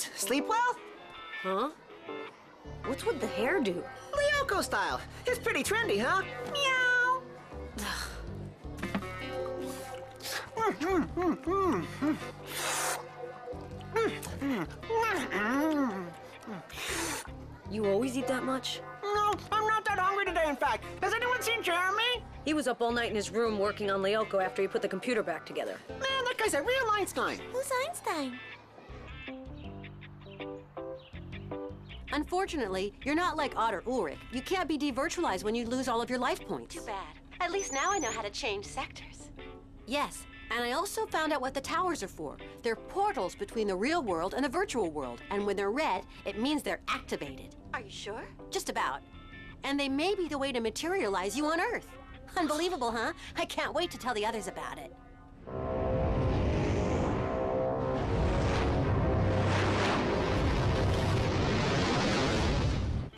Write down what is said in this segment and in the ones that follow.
kids? Sleep well? Huh? What's with the hairdo? Lyoko style. It's pretty trendy, huh? Meow. You always eat that much? No, I'm not that hungry today, in fact. Has anyone seen Jeremy? He was up all night in his room working on Lyoko after he put the computer back together. Man, that guy's a real Einstein. Who's Einstein? Unfortunately, you're not like Otter Ulrich. You can't be devirtualized when you lose all of your life points. Too bad. At least now I know how to change sectors. Yes, and I also found out what the towers are for. They're portals between the real world and the virtual world, and when they're red, it means they're activated. Are you sure? Just about. And they may be the way to materialize you on Earth. Unbelievable, huh? I can't wait to tell the others about it.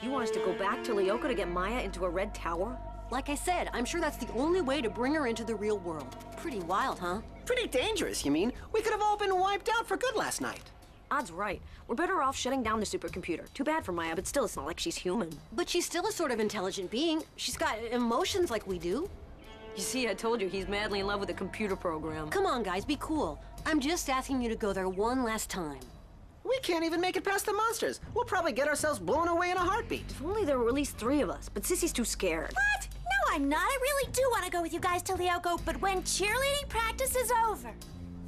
You want us to go back to Lyoko to get Maya into a red tower? Like I said, I'm sure that's the only way to bring her into the real world. Pretty wild, huh? Pretty dangerous, you mean? We could have all been wiped out for good last night. Odd's right. We're better off shutting down the supercomputer. Too bad for Maya, but still, it's not like she's human. But she's still a sort of intelligent being. She's got emotions like we do. You see, I told you he's madly in love with a computer program. Come on, guys, be cool. I'm just asking you to go there one last time. We can't even make it past the monsters. We'll probably get ourselves blown away in a heartbeat. If only there were at least 3 of us, but Sissy's too scared. What? No, I'm not. I really do want to go with you guys to Lyoko, but when cheerleading practice is over.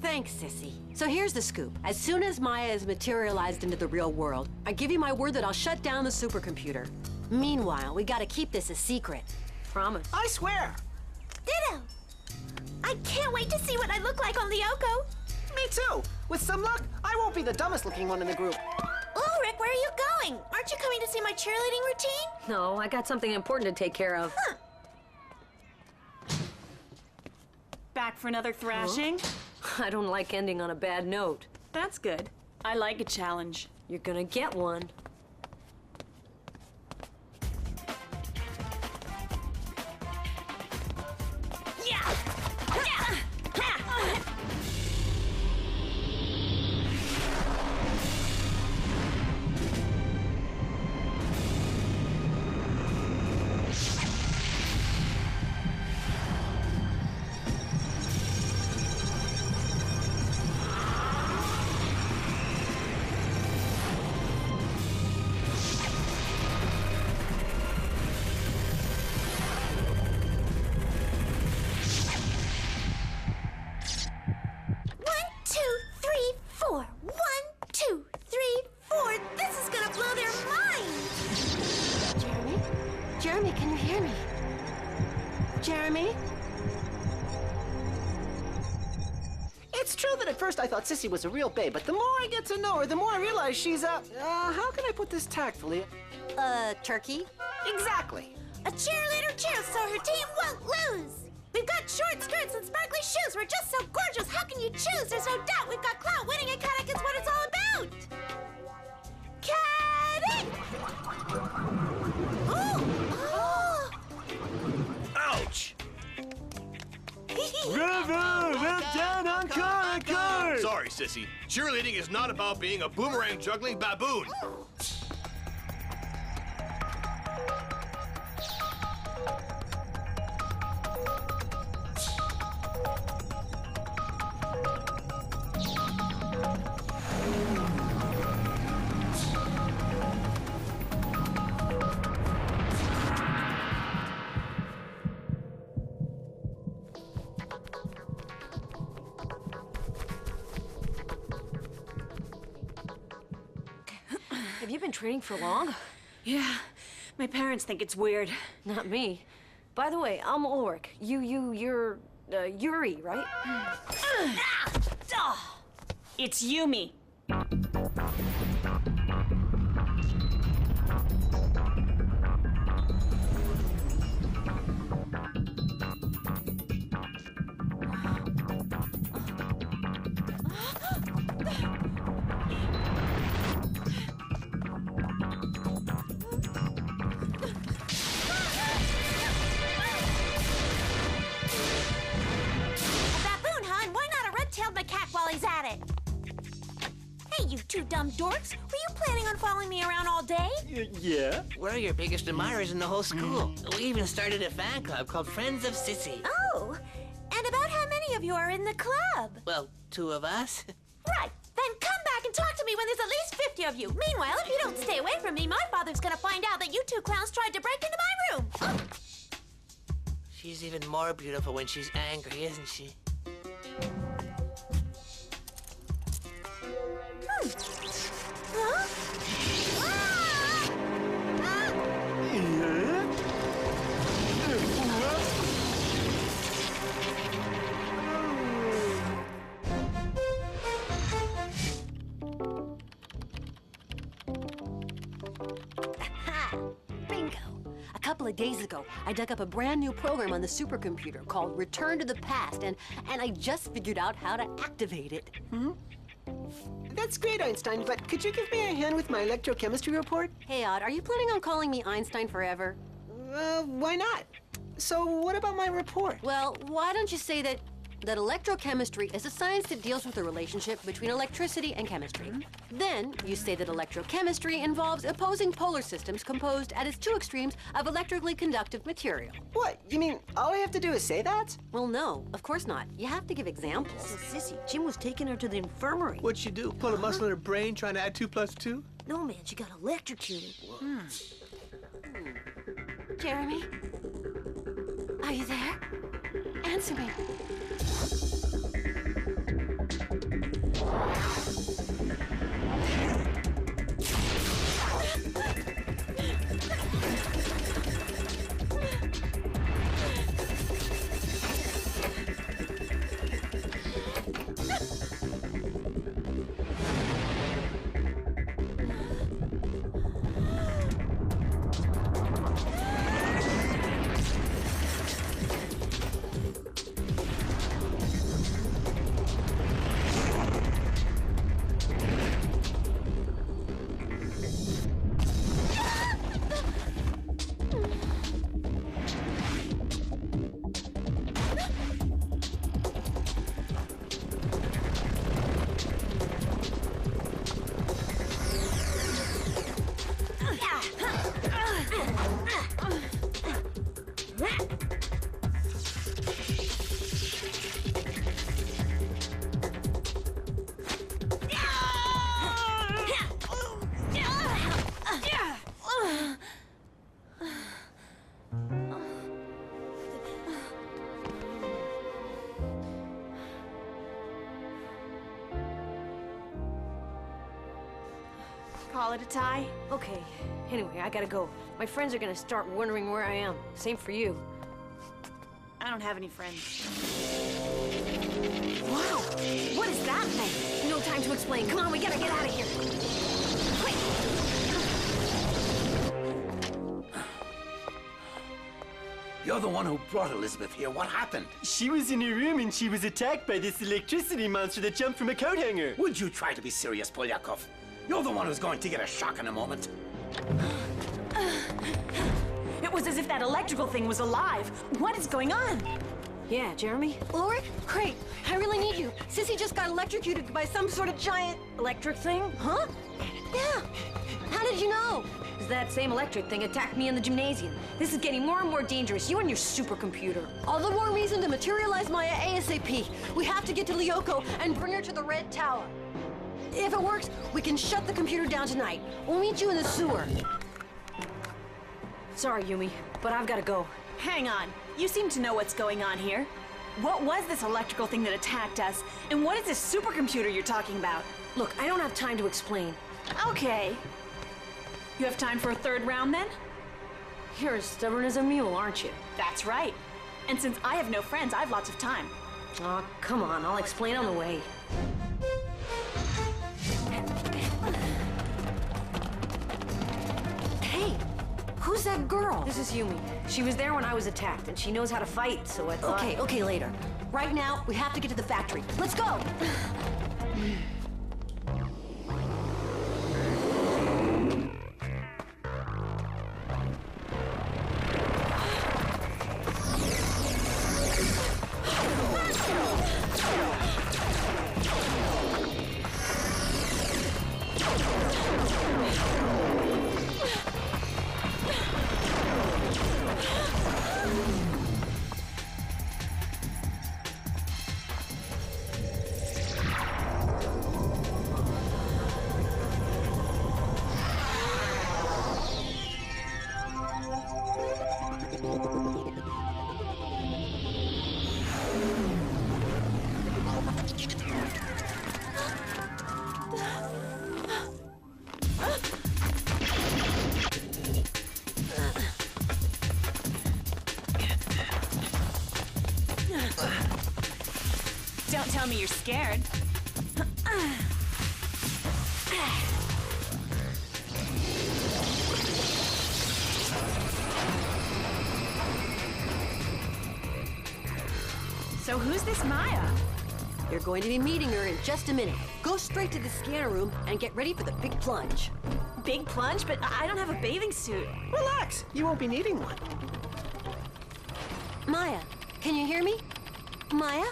Thanks, Sissy. So here's the scoop. As soon as Maya is materialized into the real world, I give you my word that I'll shut down the supercomputer. Meanwhile, we gotta keep this a secret. Promise. I swear. Ditto. I can't wait to see what I look like on Lyoko. Me too. With some luck, I won't be the dumbest looking one in the group. Ulrich, where are you going? Aren't you coming to see my cheerleading routine? No, I got something important to take care of. Huh. Back for another thrashing? I don't like ending on a bad note. That's good. I like a challenge. You're gonna get one. Yeah! Yeah! Ha! Jeremy, can you hear me? Jeremy? It's true that at first I thought Sissy was a real babe, but the more I get to know her, the more I realize she's how can I put this tactfully? Turkey? Exactly. A cheerleader cheers so her team won't lose. We've got short skirts and sparkly shoes. We're just so gorgeous. How can you choose? There's no doubt we've got clout. Winning at Kadak is what it's all about. Kadak! Oh! Ouch! River, we're down on Kadak! Sorry, Sissy. Cheerleading is not about being a boomerang juggling baboon. Have you been training for long? Yeah, my parents think it's weird. Not me. By the way, I'm Ulrich. You're, Yuri, right? It's Yumi. While he's at it. Hey, you two dumb dorks. Were you planning on following me around all day? Yeah? We're your biggest admirers in the whole school. We even started a fan club called Friends of Sissy. Oh, and about how many of you are in the club? Well, 2 of us. Right. Then come back and talk to me when there's at least 50 of you. Meanwhile, if you don't stay away from me, my father's gonna find out that you two clowns tried to break into my room. Oh. She's even more beautiful when she's angry, isn't she? Huh? Bingo! A couple of days ago, I dug up a brand new program on the supercomputer called Return to the Past, and I just figured out how to activate it. That's great, Einstein, but could you give me a hand with my electrochemistry report? Hey, Odd, are you planning on calling me Einstein forever? Why not? So what about my report? Well, why don't you say that electrochemistry is a science that deals with the relationship between electricity and chemistry. Then you say that electrochemistry involves opposing polar systems composed at its 2 extremes of electrically conductive material. What, you mean all I have to do is say that? Well, no, of course not. You have to give examples. Sissy, Jim was taking her to the infirmary. What'd she do? Pull a muscle in her brain trying to add 2 plus 2? No, man, she got electrocuted. Jeremy? Are you there? Answer me. Call it a tie? Okay, anyway, I gotta go. My friends are gonna start wondering where I am. Same for you. I don't have any friends. Wow! What is that thing? No time to explain. Come on, we gotta get out of here. Quick! You're the one who brought Elizabeth here. What happened? She was in her room and she was attacked by this electricity monster that jumped from a coat hanger. Would you try to be serious, Polyakov? You're the one who's going to get a shock in a moment. It was as if that electrical thing was alive. What is going on? Yeah, Jeremy? Ulrich? Great. I really need you. Sissy just got electrocuted by some sort of giant... Electric thing? Huh? Yeah. How did you know? Because that same electric thing attacked me in the gymnasium. This is getting more and more dangerous. You and your supercomputer. All the more reason to materialize Maya ASAP. We have to get to Lyoko and bring her to the Red Tower. If it works, we can shut the computer down tonight. We'll meet you in the sewer. Sorry, Yumi, but I've gotta go. Hang on. You seem to know what's going on here. What was this electrical thing that attacked us? And what is this supercomputer you're talking about? Look, I don't have time to explain. Okay. You have time for a 3rd round then? You're as stubborn as a mule, aren't you? That's right. And since I have no friends, I have lots of time. Aw, come on, I'll explain on the way. Hey, who's that girl? This is Yumi. She was there when I was attacked, and she knows how to fight, so I thought... Okay, later. Right now, we have to get to the factory. Let's go! Don't tell me you're scared. So who's this Maya? You're going to be meeting her in just a minute. Go straight to the scanner room and get ready for the big plunge. Big plunge? But I don't have a bathing suit. Relax, you won't be needing one. Maya, can you hear me? Maya?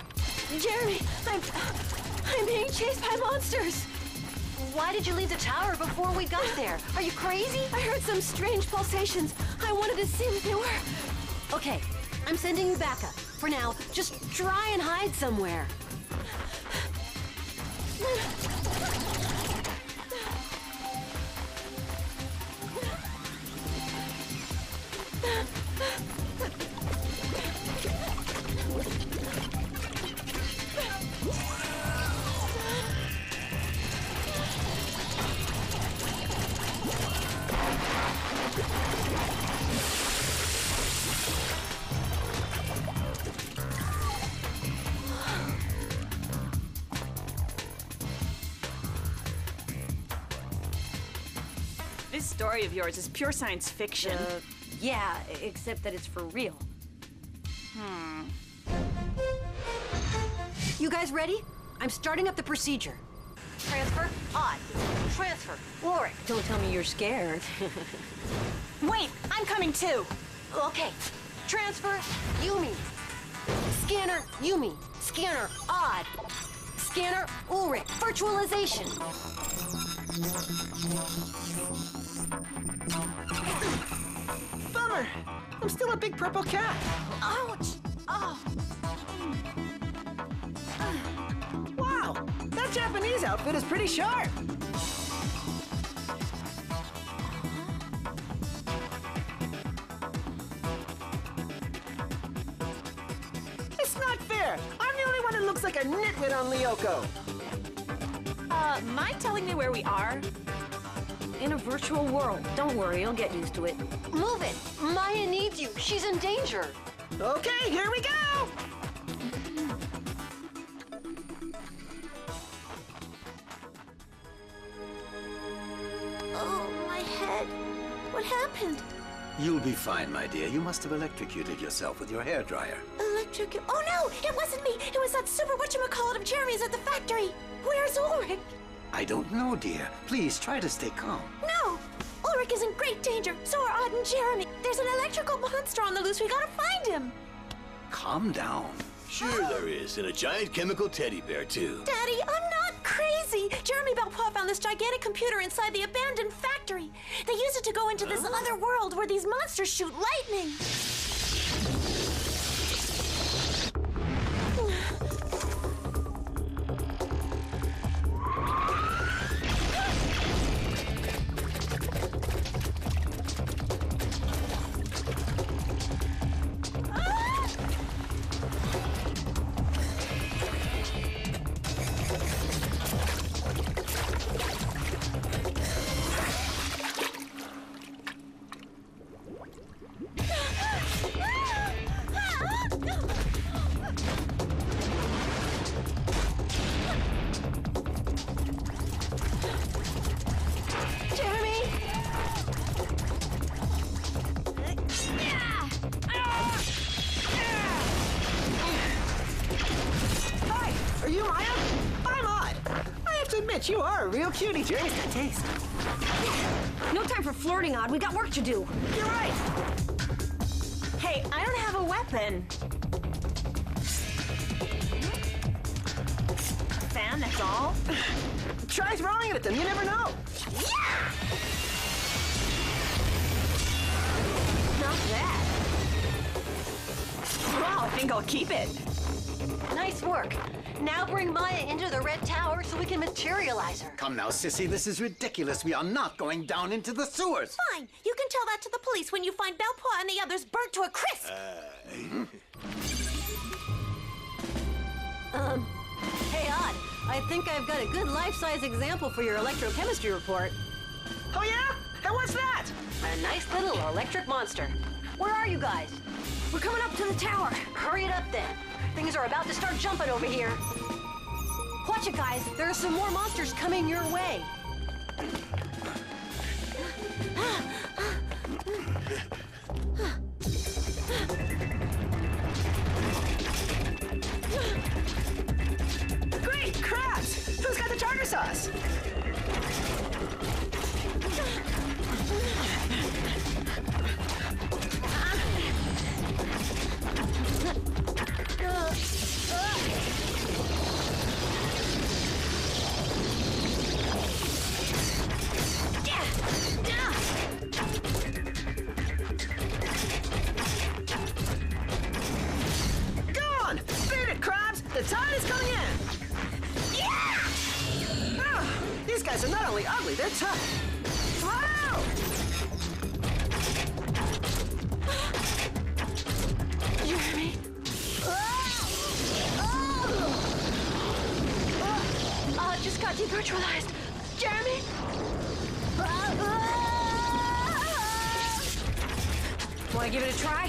Jeremy, I'm being chased by monsters. Why did you leave the tower before we got there? Are you crazy? I heard some strange pulsations. I wanted to see what they were. Okay, I'm sending you back up. For now, just try and hide somewhere. This story of yours is pure science fiction. Yeah, except that it's for real. You guys ready? I'm starting up the procedure. Transfer, odd. Transfer, Warwick. Don't tell me you're scared. Wait, I'm coming too. Okay. Transfer, Yumi. Scanner, Yumi. Scanner, odd. Scanner, Ulrich. Virtualization. Bummer. I'm still a big purple cat. Ouch! Oh. Wow, that Japanese outfit is pretty sharp. It's not fair. I'm the only one that looks like a nitwit on Lyoko. Mind telling me where we are? In a virtual world. Don't worry, you'll get used to it. Move it. Maya needs you. She's in danger. Okay, here we go. Oh, my head. What happened? You'll be fine, my dear. You must have electrocuted yourself with your hairdryer. Electrocute. Oh no, it wasn't me. It was that super whatchamacallit of Jeremy's at the factory. Where's Ulrich? I don't know, dear. Please try to stay calm. No! Ulrich is in great danger. So are Odd and Jeremy. There's an electrical monster on the loose. We gotta find him. Calm down. Sure there is, and a giant chemical teddy bear, too. Daddy, I'm not crazy. Jeremy Belpois found this gigantic computer inside the abandoned factory. They use it to go into this other world where these monsters shoot lightning. Are you Maya? I'm Odd. I have to admit, you are a real cutie. Jeremy's got taste. No time for flirting, Odd. We got work to do. You're right. Hey, I don't have a weapon. A fan, that's all? Try throwing it at them. You never know. Not bad. Wow, I think I'll keep it. Nice work. Now bring Maya into the red tower so we can materialize her. Come now, Sissy, this is ridiculous. We are not going down into the sewers. Fine. You can tell that to the police when you find Belpois and the others burnt to a crisp. Hey, Odd, I think I've got a good life-size example for your electrochemistry report. Oh, yeah? And what's that? A nice little electric monster. Where are you guys? We're coming up to the tower. Hurry it up then. Things are about to start jumping over here. Watch it, guys. There are some more monsters coming your way. Great crabs! Who's got the tartar sauce? Go on! Beat it, crabs! The tide is coming in! Yeah! Oh, these guys are not only ugly, they're tough. Wow! Jeremy. Just got devirtualized. Jeremy. Want to give it a try?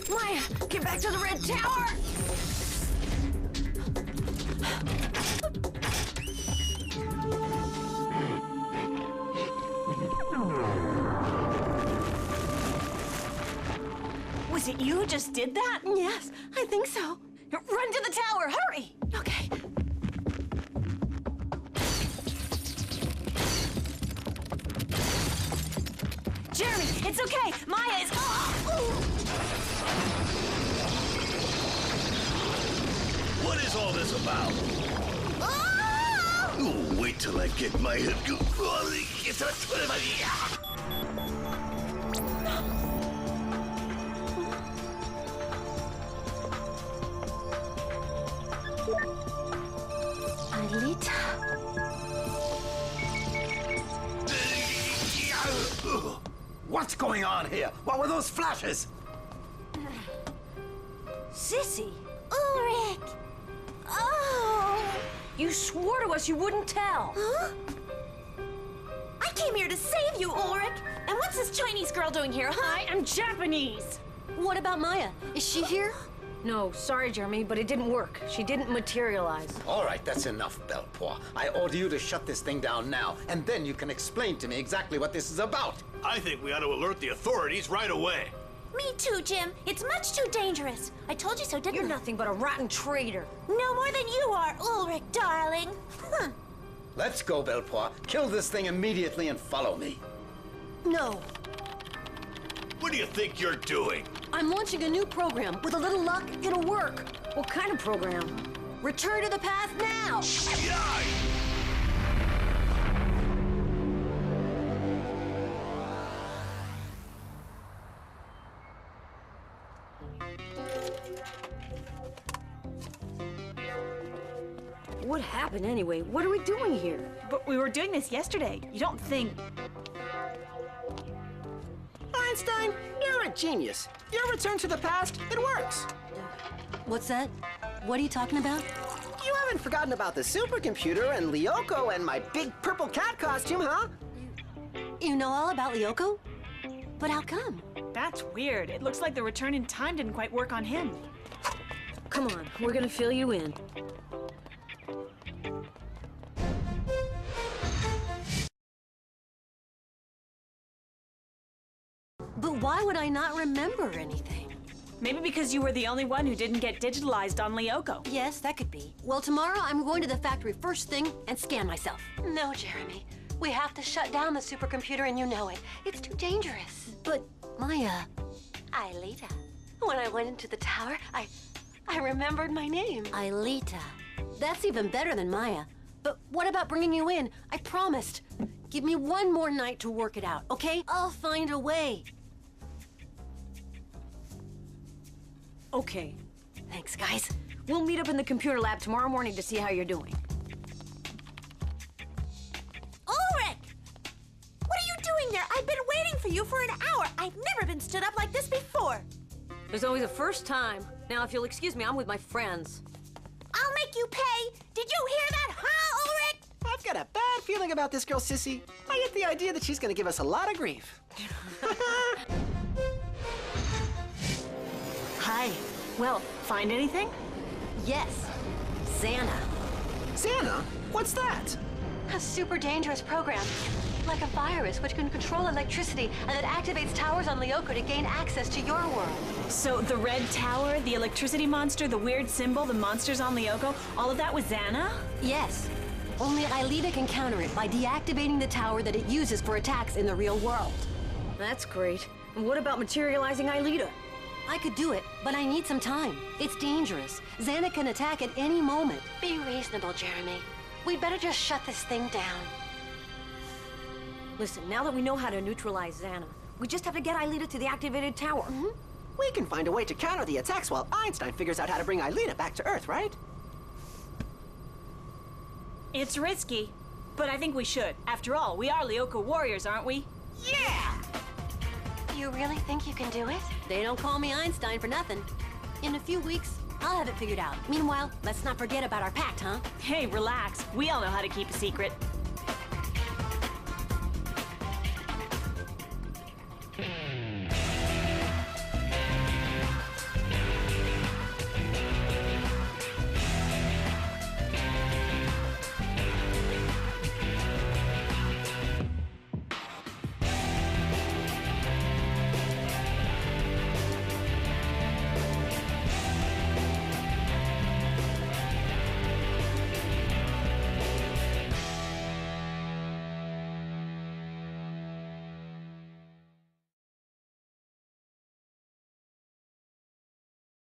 Maya, get back to the red tower! Was it you who just did that? Yes, I think so. Run to the tower, hurry! Okay. Jeremy, it's okay. Maya is... What is all this about? Oh, wait till I get my head. Aelita. What's going on here? What were those flashes? Sissy, Ulrich! Oh! you swore to us you wouldn't tell. Huh? I came here to save you, Ulrich! And what's this Chinese girl doing here, huh? I am Japanese. What about Maya? Is she here? No, sorry, Jeremy, but it didn't work. She didn't materialize. All right, that's enough, Belpois. I order you to shut this thing down now, and then you can explain to me exactly what this is about. I think we ought to alert the authorities right away. Me too, Jim. It's much too dangerous. I told you so, didn't You're I? nothing but a rotten traitor. No more than you are, Ulrich, darling. Huh. Let's go, Belpois. Kill this thing immediately and follow me. No. What do you think you're doing? I'm launching a new program. With a little luck, it'll work. What kind of program? Return to the past now! Yai! What happened anyway? What are we doing here? But we were doing this yesterday. You don't think... Einstein, you're a genius. Your return to the past, it works. What's that? What are you talking about? You haven't forgotten about the supercomputer and Lyoko and my big purple cat costume, huh? You know all about Lyoko? But how come? That's weird. It looks like the return in time didn't quite work on him. Come on, we're gonna fill you in. But why would I not remember anything? Maybe because you were the only one who didn't get digitalized on Lyoko. Yes, that could be. Well, tomorrow I'm going to the factory first thing and scan myself. No, Jeremy. We have to shut down the supercomputer and you know it. It's too dangerous. But, Maya... Aelita. When I went into the tower, I remembered my name. Aelita. That's even better than Maya. But what about bringing you in? I promised. Give me one more night to work it out, okay? I'll find a way. Okay. Thanks, guys. We'll meet up in the computer lab tomorrow morning to see how you're doing. Ulrich! What are you doing there? I've been waiting for you for an hour. I've never been stood up like this before. There's always a first time. Now, if you'll excuse me, I'm with my friends. I'll make you pay. Did you hear that, huh, Ulrich? I've got a bad feeling about this girl, Sissy. I get the idea that she's gonna give us a lot of grief. Hi. Well, find anything? Yes, XANA. XANA? What's that? A super dangerous program. Like a virus which can control electricity and that activates towers on Lyoko to gain access to your world. So the red tower, the electricity monster, the weird symbol, the monsters on Lyoko, all of that was XANA? Yes. Only Aelita can counter it by deactivating the tower that it uses for attacks in the real world. That's great. And what about materializing Aelita? I could do it, but I need some time. It's dangerous. XANA can attack at any moment. Be reasonable, Jeremy. We'd better just shut this thing down. Listen, now that we know how to neutralize XANA, we just have to get Aelita to the activated tower. We can find a way to counter the attacks while Einstein figures out how to bring Aelita back to Earth, right? It's risky, but I think we should. After all, we are Lyoko Warriors, aren't we? Yeah! You really think you can do it? They don't call me Einstein for nothing. In a few weeks, I'll have it figured out. Meanwhile, let's not forget about our pact, huh? Hey, relax. We all know how to keep a secret.